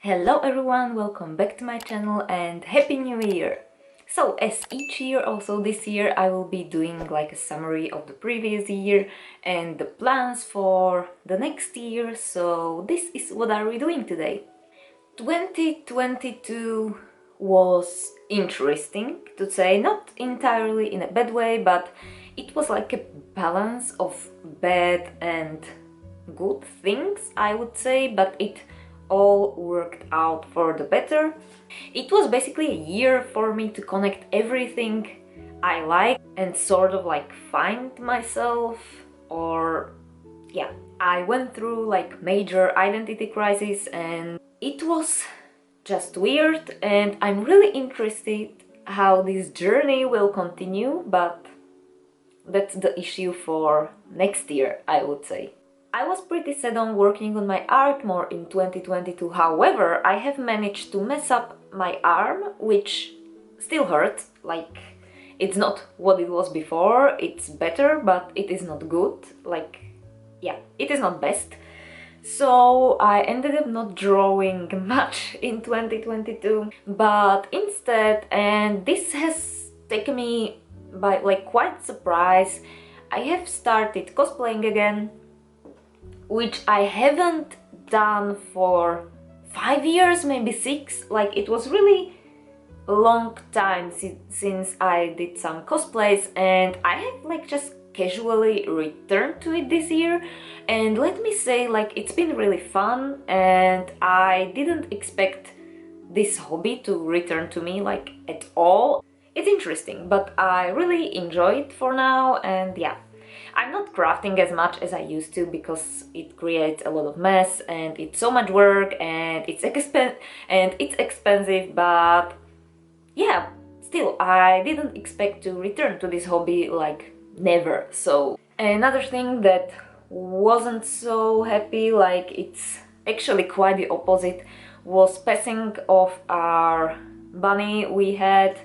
Hello everyone, welcome back to my channel and Happy New Year! So, as each year, also this year I will be doing like a summary of the previous year and the plans for the next year, so this is what are we doing today. 2022 was interesting, to say, not entirely in a bad way, but it was like a balance of bad and good things, I would say, but it all worked out for the better. It was basically a year for me to connect everything I like and sort of like find myself, or yeah, I went through like major identity crisis and it was just weird, and I'm really interested how this journey will continue, but that's the issue for next year, I would say. I was pretty set on working on my art more in 2022, however, I have managed to mess up my arm, which still hurts. Like, it's not what it was before, it's better, but it is not good. Like, yeah, it is not best. So I ended up not drawing much in 2022, but instead, and this has taken me by like quite surprise, I have started cosplaying again, which I haven't done for 5 years, maybe 6. Like, it was really a long time since I did some cosplays, and I have like just casually returned to it this year, and let me say, like, it's been really fun, and I didn't expect this hobby to return to me like at all. It's interesting, but I really enjoy it for now, and yeah. I'm not crafting as much as I used to because it creates a lot of mess and it's so much work and it's expensive, but yeah, still, I didn't expect to return to this hobby, like, never. So another thing that wasn't so happy, like, it's actually quite the opposite, was passing of our bunny we had.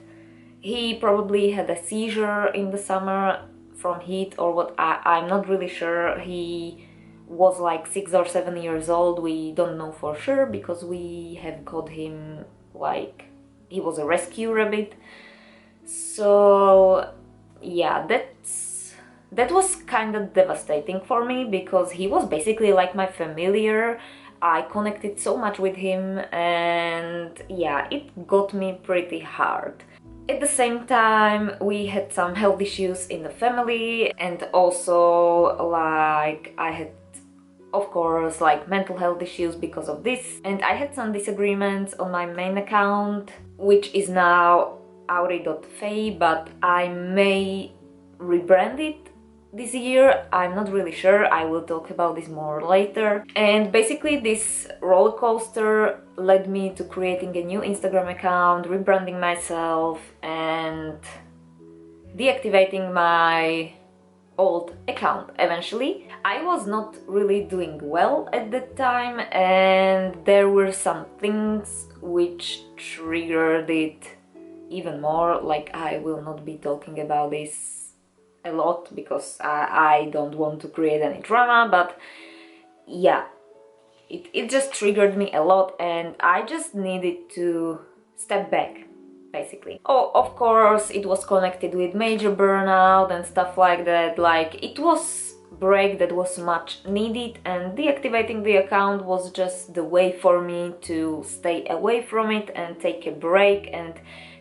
He probably had a seizure in the summer from heat or what, I'm not really sure. He was like 6 or 7 years old, we don't know for sure because we have got him like he was a rescue rabbit. So yeah, that was kind of devastating for me because he was basically like my familiar. I connected so much with him, and yeah, it got me pretty hard. At the same time, we had some health issues in the family, and also like I had, of course, like mental health issues because of this, and I had some disagreements on my main account, which is now auri.faye, but I may rebrand it this year, I'm not really sure. I will talk about this more later. And basically this roller coaster led me to creating a new Instagram account, rebranding myself, and deactivating my old account eventually. I was not really doing well at that time, and there were some things which triggered it even more. Like, I will not be talking about this a lot because I don't want to create any drama, but yeah, it just triggered me a lot, and I just needed to step back, basically. Oh, of course, it was connected with major burnout and stuff like that. Like, it was a break that was much needed, and deactivating the account was just the way for me to stay away from it and take a break and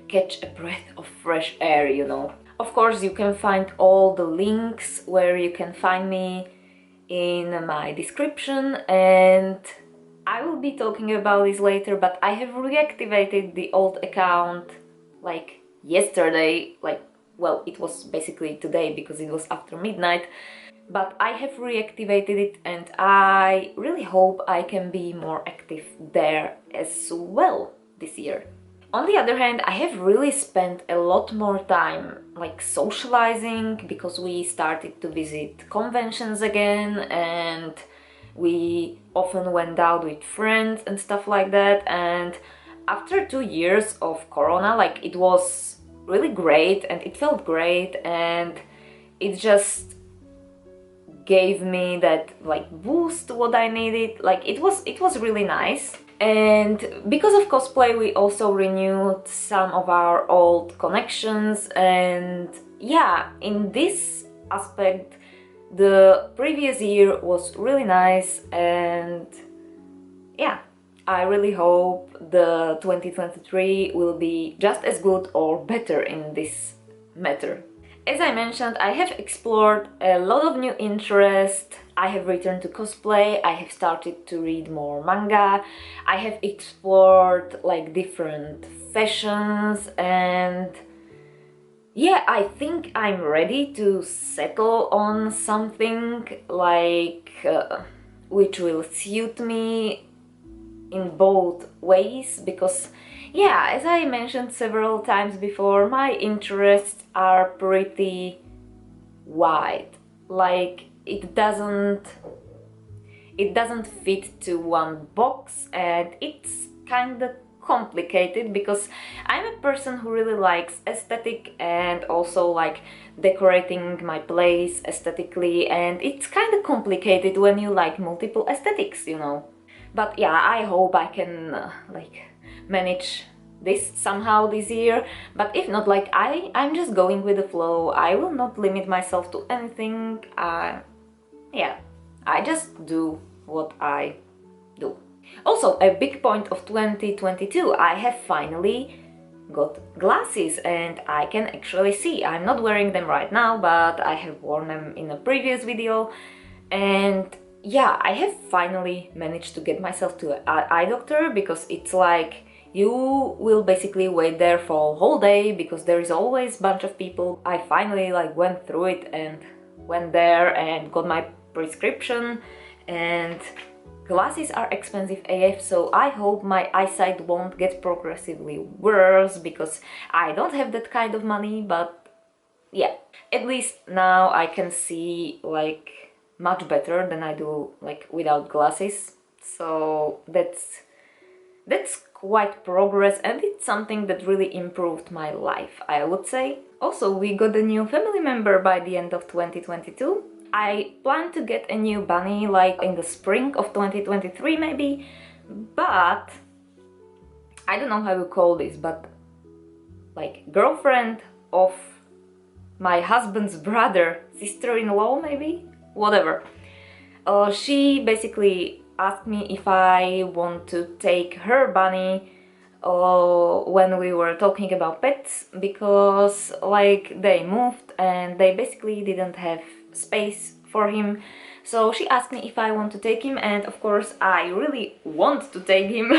catch a breath of fresh air, you know. Of course, you can find all the links where you can find me in my description, and I will be talking about this later, but I have reactivated the old account like yesterday, like, well, it was basically today because it was after midnight, but I have reactivated it, and I really hope I can be more active there as well this year. On the other hand, I have really spent a lot more time like socializing because we started to visit conventions again, and we often went out with friends and stuff like that. And after 2 years of Corona, like, it was really great and it felt great, and it just gave me that like boost what I needed. Like, it was really nice. And because of cosplay, we also renewed some of our old connections, and yeah, in this aspect, the previous year was really nice, and yeah, I really hope the 2023 will be just as good or better in this matter. As I mentioned, I have explored a lot of new interests. I have returned to cosplay, I have started to read more manga, I have explored like different fashions, and yeah, I think I'm ready to settle on something like which will suit me in both ways, because yeah, as I mentioned several times before, my interests are pretty wide. Like it doesn't fit to one box, and it's kind of complicated because I'm a person who really likes aesthetic and also like decorating my place aesthetically, and it's kind of complicated when you like multiple aesthetics, you know. But yeah, I hope I can like manage this somehow this year, but if not, like I'm just going with the flow. I will not limit myself to anything. Yeah, I just do what I do. Also, a big point of 2022, I have finally got glasses and I can actually see. I'm not wearing them right now, but I have worn them in a previous video, and yeah, I have finally managed to get myself to an eye doctor, because it's like you will basically wait there for a whole day because there is always a bunch of people. I finally like went through it and went there and got my prescription, and glasses are expensive AF, so I hope my eyesight won't get progressively worse because I don't have that kind of money, but yeah, at least now I can see like much better than I do like without glasses, so that's quite progress, and it's something that really improved my life, I would say. Also, we got a new family member by the end of 2022. I plan to get a new bunny like in the spring of 2023 maybe, but I don't know how to call this, but like girlfriend of my husband's brother, sister-in-law maybe? Whatever. She basically asked me if I want to take her bunny when we were talking about pets, because like they moved and they basically didn't have space for him. So she asked me if I want to take him, and of course I really want to take him.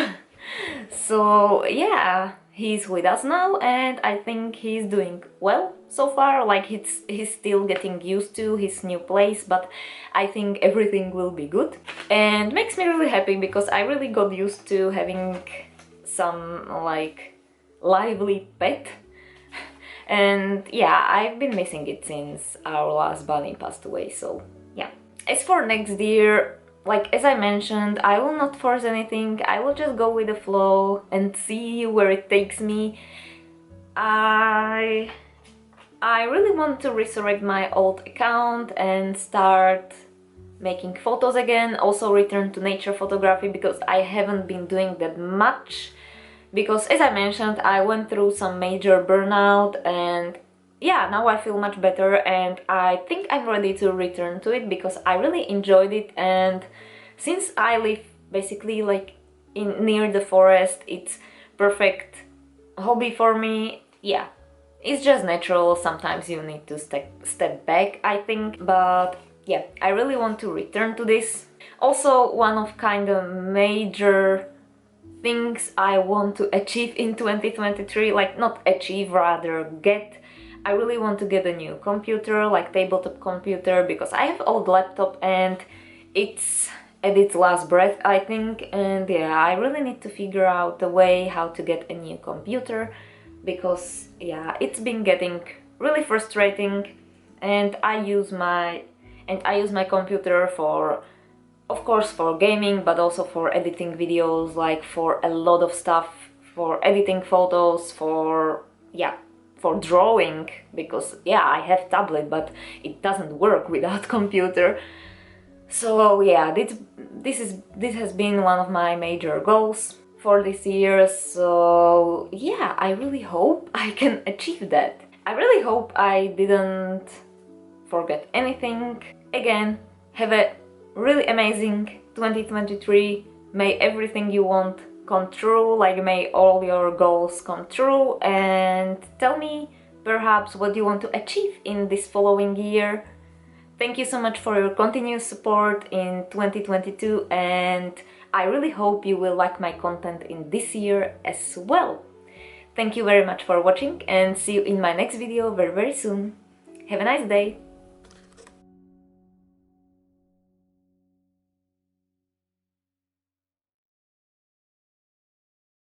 So yeah, he's with us now, and I think he's doing well so far. Like he's still getting used to his new place, but I think everything will be good, and makes me really happy because I really got used to having some like lively pet. And yeah, I've been missing it since our last bunny passed away, so yeah. As for next year, like as I mentioned, I will not force anything, I will just go with the flow and see where it takes me. I really want to resurrect my old account and start making photos again, also return to nature photography because I haven't been doing that much. Because as I mentioned, I went through some major burnout, and yeah, now I feel much better, and I think I'm ready to return to it because I really enjoyed it. And since I live basically like near the forest, it's perfect hobby for me. Yeah, it's just natural, sometimes you need to step back, I think, but yeah, I really want to return to this. Also, one of kind of major things I want to achieve in 2023, like not achieve, rather get, I really want to get a new computer, like tabletop computer, because I have old laptop and it's at its last breath, I think. And yeah, I really need to figure out a way how to get a new computer, because yeah, it's been getting really frustrating, and I use my computer for, of course, for gaming, but also for editing videos, like for a lot of stuff, for editing photos, for yeah, for drawing, because yeah, I have tablet but it doesn't work without computer. So yeah, this has been one of my major goals. for this year, so yeah, I really hope I can achieve that. I really hope I didn't forget anything. Again, have a really amazing 2023. May everything you want come true, like may all your goals come true, and tell me perhaps what you want to achieve in this following year. Thank you so much for your continuous support in 2022, and I really hope you will like my content in this year as well. Thank you very much for watching, and see you in my next video very soon. Have a nice day!